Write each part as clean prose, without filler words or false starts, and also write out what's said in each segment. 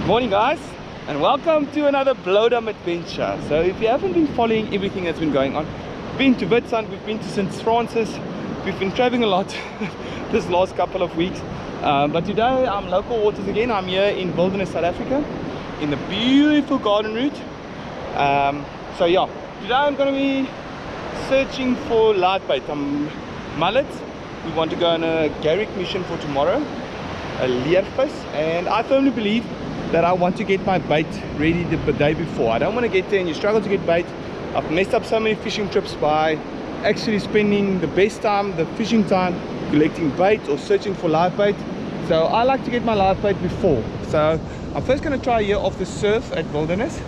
Morning guys, and welcome to another Bloudam adventure. So if you haven't been following everything that's been going on, we've been to Witstrand, we've been to St. Francis, we've been traveling a lot this last couple of weeks, but today I'm local waters again. I'm here in Wilderness, South Africa, in the beautiful garden route. So yeah, today I'm going to be searching for live bait, mullet. We want to go on a Garrick mission for tomorrow, a leervis, and I firmly believe that I want to get my bait ready the day before. I don't want to get there and you struggle to get bait. I've messed up so many fishing trips by actually spending the best time, the fishing time, collecting bait or searching for live bait. So I like to get my live bait before. So I'm first going to try here off the surf at Wilderness,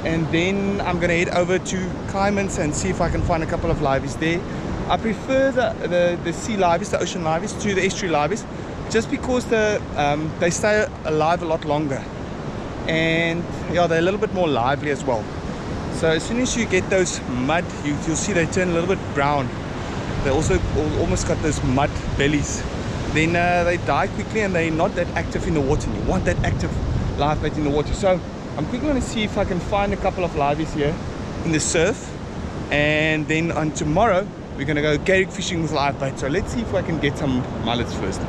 and then I'm going to head over to Kaiman's and see if I can find a couple of liveys there. I prefer the sea liveys, the ocean liveys, to the estuary liveys, just because they stay alive a lot longer, and yeah, they're a little bit more lively as well. So as soon as you get those mud, you'll see they turn a little bit brown. They also almost got those mud bellies. Then they die quickly and they're not that active in the water. You want that active live bait in the water. So I'm quickly going to see if I can find a couple of liveys here in the surf, and then on tomorrow we're going to go Garrick fishing with live bait. So let's see if I can get some mullets first.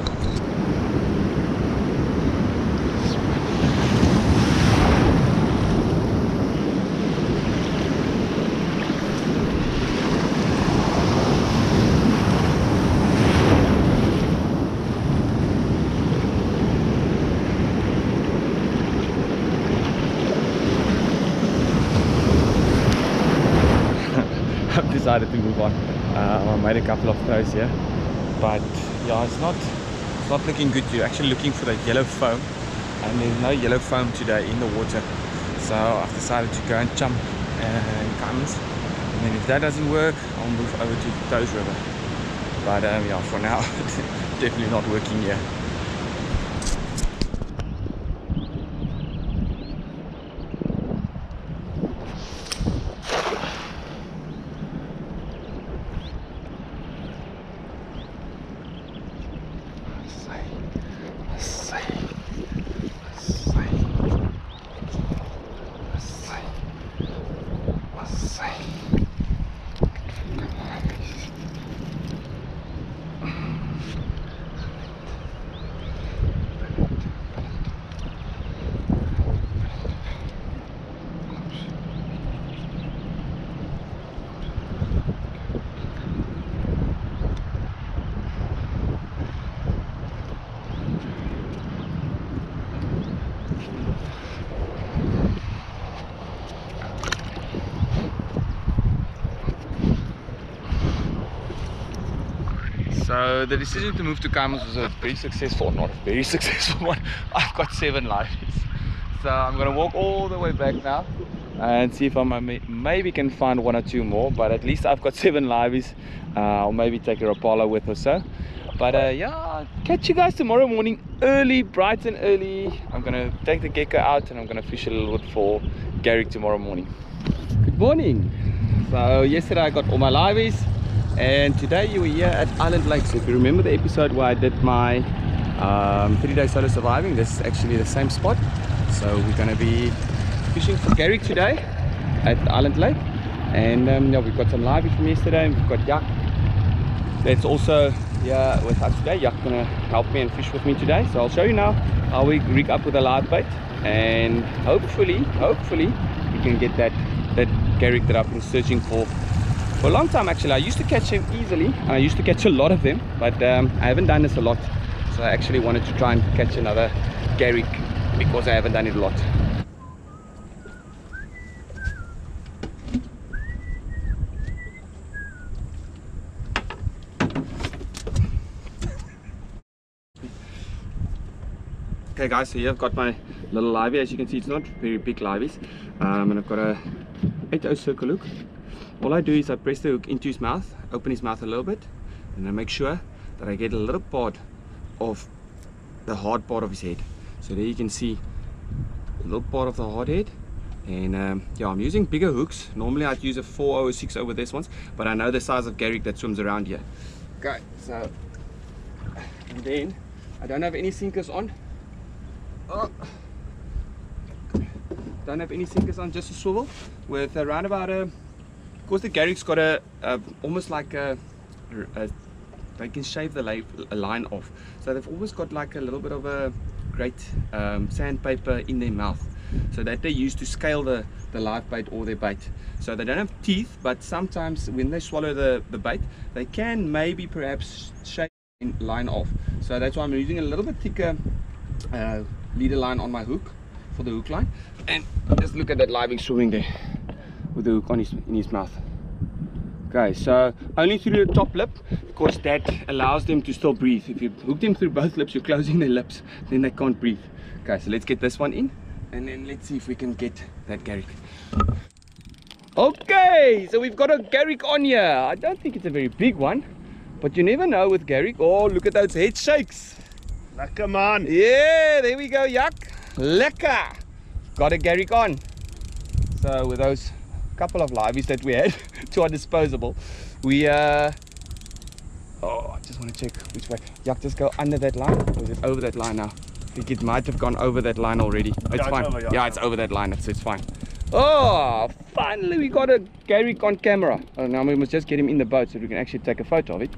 I've decided to move on. I made a couple of throws here, but yeah, it's not looking good. You're actually looking for that yellow foam, and there's no yellow foam today in the water. So I've decided to go and jump in Kaiman's, and then if that doesn't work, I'll move over to Toes River. But yeah, for now, definitely not working here. So the decision to move to Kaiman's was a very successful, not a very successful one. I've got 7 liveys. So I'm going to walk all the way back now and see if I maybe can find 1 or 2 more. But at least I've got 7 liveys. I'll maybe take a Rapala with or so. But yeah, I'll catch you guys tomorrow morning early, bright and early. I'm going to take the gecko out and I'm going to fish a little bit for Garrick tomorrow morning. Good morning. So yesterday I got all my liveys, and today you were here at Island Lake. So if you remember the episode where I did my 3-day solo surviving, this is actually the same spot. So we're going to be fishing for Garrick today at Island Lake. And yeah, we've got some liveys from yesterday, and we've got Yak that's also here with us today. Yak's going to help me and fish with me today. So I'll show you now how we rig up with a live bait, and hopefully we can get that Garrick that I've been searching for a long time. Actually, I used to catch him easily, and I used to catch a lot of them, but I haven't done this a lot. So I actually wanted to try and catch another Garrick because I haven't done it a lot. Okay guys, so here I've got my little livey. As you can see, it's not very big liveys, and I've got a 8/0 circle hook. All I do is I press the hook into his mouth, open his mouth a little bit, and I make sure that I get a little part of the hard part of his head. So there you can see a little part of the hard head. And yeah, I'm using bigger hooks. Normally I'd use a 4/0 or 6/0 with this ones, but I know the size of Garrick that swims around here. Okay, so, and then I don't have any sinkers on. Oh. Don't have any sinkers on, just a swivel with around about a, of course the Garrick's got a almost like a they can shave the line off, so they've always got like a little bit of a great sandpaper in their mouth, so that they use to scale the live bait or their bait. So they don't have teeth, but sometimes when they swallow the bait, they can maybe perhaps shave the line off. So that's why I'm using a little bit thicker leader line on my hook for the hook line. And just look at that living swimming there with the hook on in his mouth. Okay, so only through the top lip, because that allows them to still breathe. If you hook them through both lips, you're closing their lips, then they can't breathe. Okay, so let's get this one in, and then let's see if we can get that Garrick. Okay, so we've got a Garrick on here. I don't think it's a very big one, but you never know with Garrick. Oh, look at those head shakes. Lekker man. Yeah, there we go, Yak. Lekker. Got a Garrick on. So with those couple of liveys that we had to our disposable, we oh, I just want to check which way. Yak, just go under that line, or is it over that line now? I think it might have gone over that line already. It's yeah, fine. It's over, yeah, it's over that line, so it's fine. Oh, finally we got a Garrick on camera. Oh, now we must just get him in the boat so we can actually take a photo of it.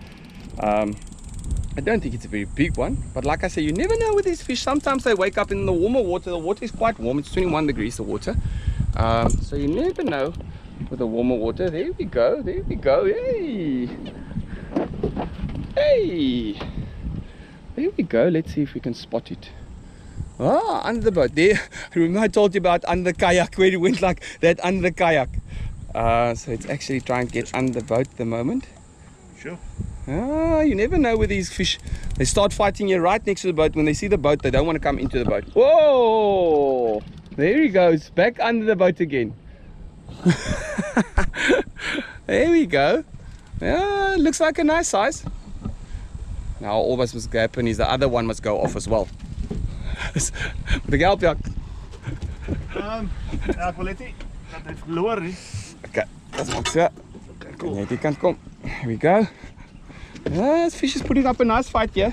I don't think it's a very big one, but like I say, you never know with these fish. Sometimes they wake up in the warmer water. The water is quite warm. It's 21 degrees, the water. So you never know with the warmer water. There we go. There we go. Hey. Hey. There we go. Let's see if we can spot it. Ah, under the boat. There. Remember I told you about under the kayak, where it went like that under the kayak. So it's actually trying to get under the boat at the moment. Sure. Ah, you never know with these fish. They start fighting here right next to the boat. When they see the boat, they don't want to come into the boat. Whoa! There he goes, back under the boat again. There we go. Yeah, looks like a nice size. Now all of us must happen is the other one must go off as well. The help, Jack. Ja, ek wil net nie dat hy verloor nie. Okay, that's maak so. Okay, cool. Jy kan kom. Here we go. Yeah, this fish is putting up a nice fight here.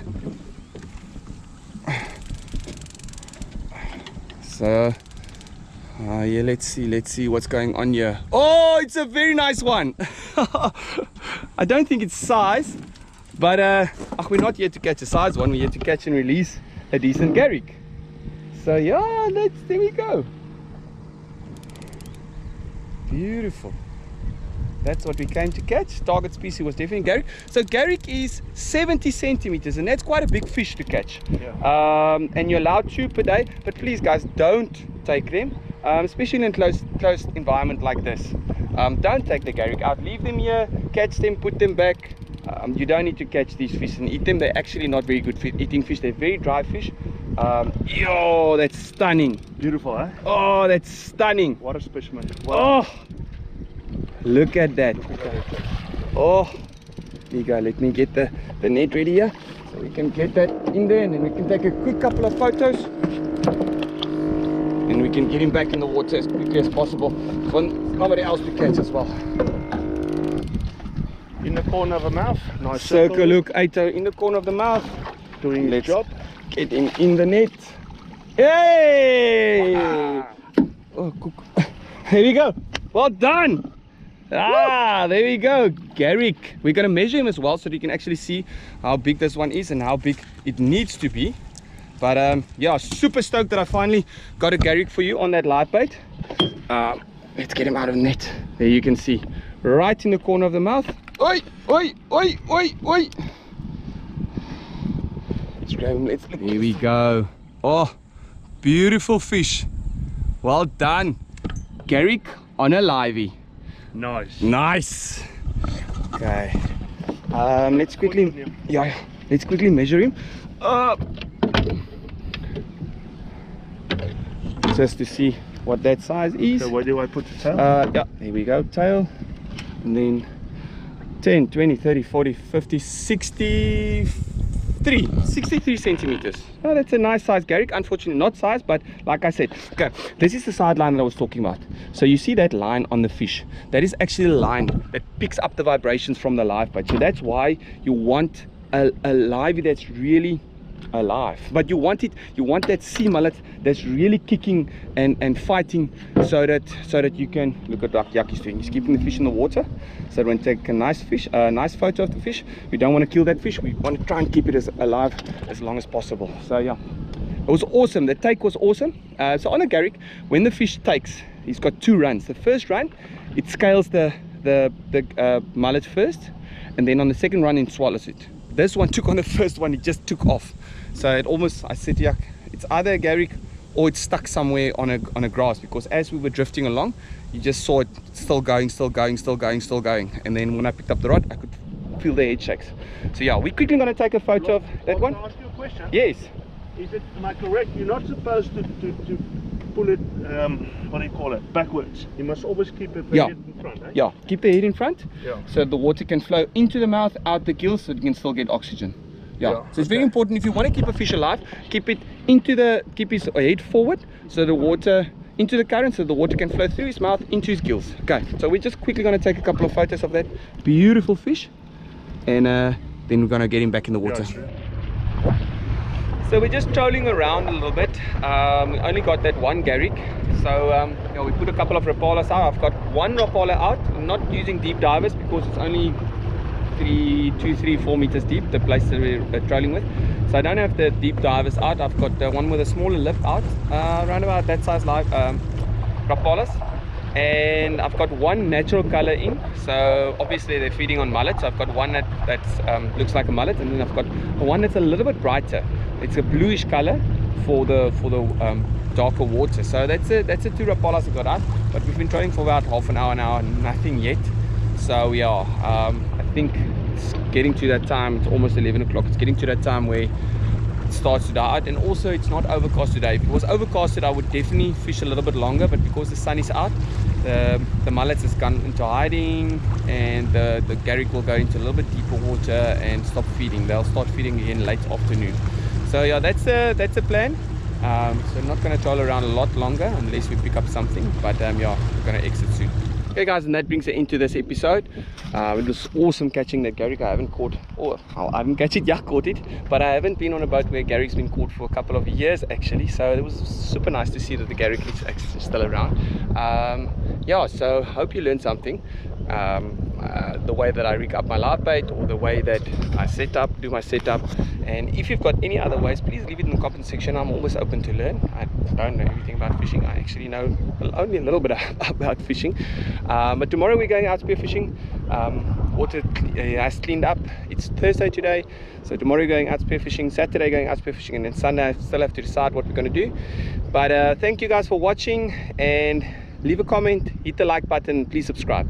So, yeah, let's see what's going on here. Oh, it's a very nice one. I don't think it's size, but we're not here to catch a size one. We're here to catch and release a decent Garrick. So yeah, there we go. Beautiful. That's what we came to catch. Target species was definitely Garrick. So Garrick is 70 centimeters, and that's quite a big fish to catch. Yeah. And you're allowed 2 per day, but please guys, don't take them, especially in a closed environment like this. Don't take the Garrick out. Leave them here, catch them, put them back. You don't need to catch these fish and eat them. They're actually not very good eating fish. They're very dry fish. Yo, that's stunning. Beautiful, eh? Oh, that's stunning. What a specimen. Wow. Oh, look at that. Oh, here you go. Let me get the net ready here so we can get that in there, and then we can take a quick couple of photos and we can get him back in the water as quickly as possible for somebody else to catch as well. In the corner of the mouth. Nice circle hook, 8/0 in the corner of the mouth. Doing his job. Get him in the net. Hey! Oh, cook. There we go. Well done. Ah, there we go. Garrick. We're going to measure him as well so that you can actually see how big this one is and how big it needs to be. But yeah, super stoked that I finally got a Garrick for you on that live bait. Let's get him out of the net. There you can see. Right in the corner of the mouth. Oi, oi, oi, oi, oi. Let's grab him. Let's look. Here we go. Oh, beautiful fish. Well done. Garrick on a livey. Nice. Nice. Okay. Let's quickly, let's quickly measure him. Just to see what that size is. So where do I put the tail? Yeah, here we go, tail. And then 10, 20, 30, 40, 50, 63 centimeters. Oh, that's a nice size Garrick. Unfortunately not size, but like I said, okay, this is the sideline that I was talking about. So you see that line on the fish, that is actually the line that picks up the vibrations from the live bait. So that's why you want a livey that's really alive, but you want that sea mullet that's really kicking and fighting, so that you can look at what Jackie's doing. He's keeping the fish in the water, so when we take a nice photo of the fish, we don't want to kill that fish. We want to try and keep it as alive as long as possible. So yeah, it was awesome. The take was awesome. So on a Garrick, when the fish takes, he's got 2 runs. The first run, it scales the mullet first, and then on the second run it swallows it. This one took on the first one, it just took off. So it almost, I said, yeah, it's either a Garrick or it's stuck somewhere on a grass, because as we were drifting along, you just saw it still going. And then when I picked up the rod, I could feel the head shakes. So yeah, we're quickly going to take a photo of that one. Can I ask you a question? Yes. Am I correct? You're not supposed to pull it, what do you call it, backwards. You must always keep it head in front, eh? Yeah, keep the head in front, yeah, so the water can flow into the mouth, out the gills, so you can still get oxygen. Yeah. So it's very important, if you want to keep a fish alive, keep his head forward, so the water into the current, so the water can flow through his mouth into his gills. Okay, so we're just quickly going to take a couple of photos of that beautiful fish, and then we're going to get him back in the water. Yeah, so we're just trolling around a little bit. We only got that one Garrick, so we put a couple of rapalas out. I've got one rapala out. I'm not using deep divers because it's only 2, 3, 4 meters deep, the place that we're trolling with. So I don't have the deep divers out. I've got one with a smaller lip out, around about that size live rapalas. And I've got one natural color in, so obviously they're feeding on mullet. So I've got one that looks like a mullet, and then I've got one that's a little bit brighter. It's a bluish color for the darker water. So that's a 2 rapalas I got out, but we've been trolling for about half an hour now, nothing yet. So yeah, I think it's getting to that time. It's almost 11 o'clock. It's getting to that time where starts to die out, and also it's not overcast today. If it was overcasted, I would definitely fish a little bit longer, but because the sun is out, the mullets has gone into hiding, and the Garrick will go into a little bit deeper water and stop feeding. They'll start feeding again late afternoon. So yeah, that's the plan. So I'm not going to troll around a lot longer unless we pick up something, but yeah, we're going to exit soon. Okay guys, and that brings it into this episode. It was awesome catching that Garrick. I haven't caught, I haven't catch it, caught it, but I haven't been on a boat where Garrick's been caught for a couple of years actually, so it was super nice to see that the Garrick is actually still around. Yeah, so hope you learned something. The way that I rig up my live bait, or the way that I do my setup, and if you've got any other ways, please leave it in the comment section. I'm always open to learn. I don't know everything about fishing. I actually know only a little bit about fishing, but tomorrow we're going out spearfishing. Water has cleaned up. It's Thursday today, so tomorrow we're going out spearfishing, Saturday going out spearfishing, and then Sunday I still have to decide what we're going to do. But thank you guys for watching, and leave a comment, hit the like button, please subscribe.